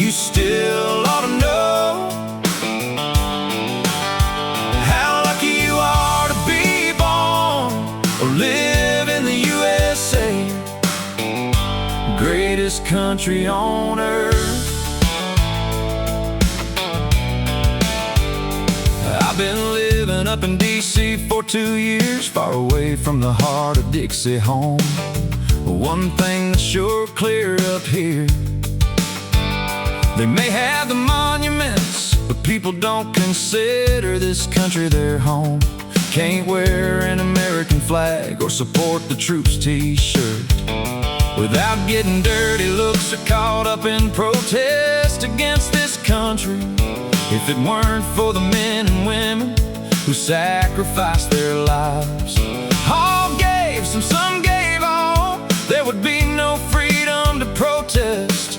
You still ought to know how lucky you are to be born or live in the USA, greatest country on earth. I've been living up in D.C. for 2 years, far away from the heart of Dixie home. One thing that's sure clear up here: they may have the monuments, but people don't consider this country their home. Can't wear an American flag or support the troops t-shirt without getting dirty looks or caught up in protest against this country. If it weren't for the men and women who sacrificed their lives, all gave, some gave all, there would be no freedom to protest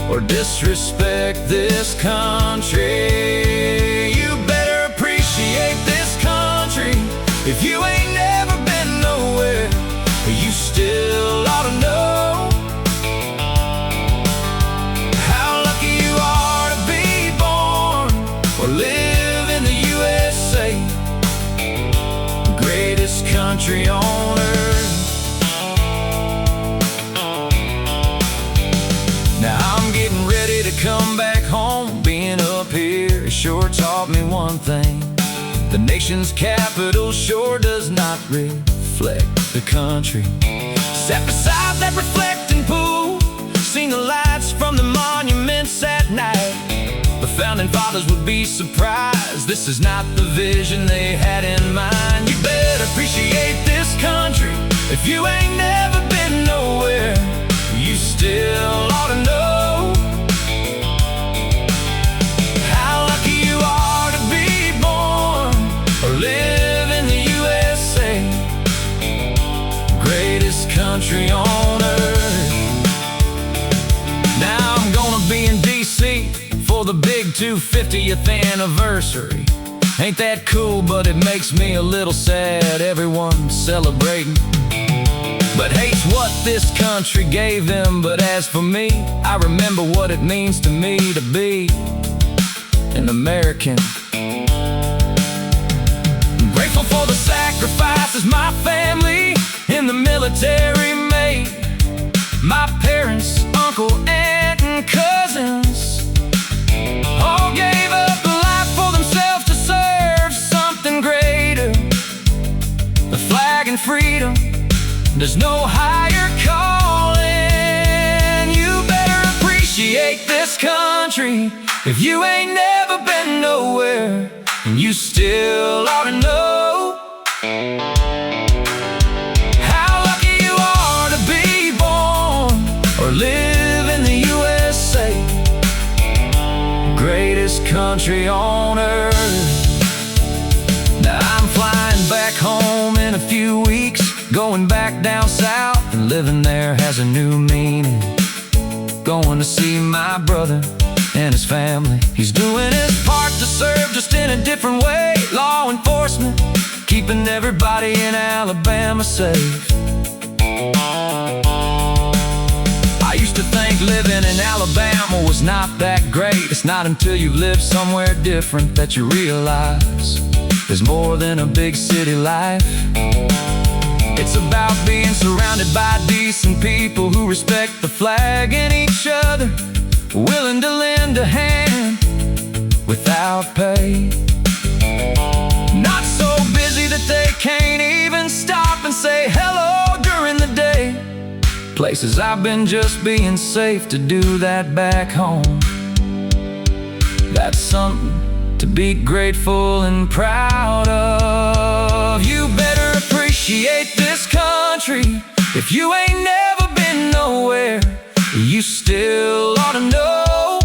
or disrespect this country. You better appreciate this country. If you ain't never been nowhere, you still ought to know how lucky you are to be born or live in the USA, greatest country on earth. Now I'm getting ready to come back home. Being up here has sure taught me one thing: the nation's capital sure does not reflect the country. Sat beside that reflecting pool, seen the lights from the monuments at night. The founding fathers would be surprised this is not the vision they had in mind. You better appreciate this country. If you ain't never been nowhere, you still ought to know how lucky you are to be born or live in the USA, greatest country on earth. Now I'm gonna be in D.C. for the big 250th anniversary. Ain't that cool, but it makes me a little sad. Everyone's celebrating, but hates what this country gave them. But as for me, I remember what it means to me to be an American. I'm grateful for the sacrifices my family in the military made. My parents, uncle, aunt, and cousins all gave up a life for themselves to serve something greater. The flag and freedom, there's no higher calling. You better appreciate this country. If you ain't never been nowhere, and you still ought to know how lucky you are to be born or live in the USA, greatest country on earth. Now I'm flying back home in a few weeks, going back down south, and living there has a new meaning. Going to see my brother and his family. He's doing his part to serve, just in a different way. Law enforcement, keeping everybody in Alabama safe. I used to think living in Alabama was not that great. It's not until you live somewhere different that you realize there's more than a big city life. It's about being surrounded by decent people who respect the flag and each other, willing to lend a hand without pay. Not so busy that they can't even stop and say hello during the day. Places I've been just being safe to do that back home. That's something to be grateful and proud of. You better appreciate this country. If you ain't never been nowhere, you still ought to know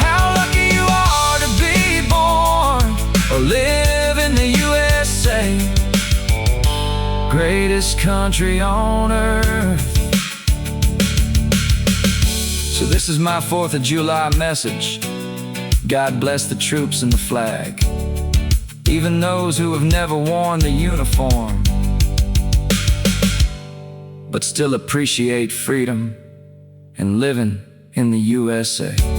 how lucky you are to be born or live in the USA, greatest country on earth. So this is my 4th of July message. God bless the troops and the flag, even those who have never worn the uniform, but still appreciate freedom and living in the USA.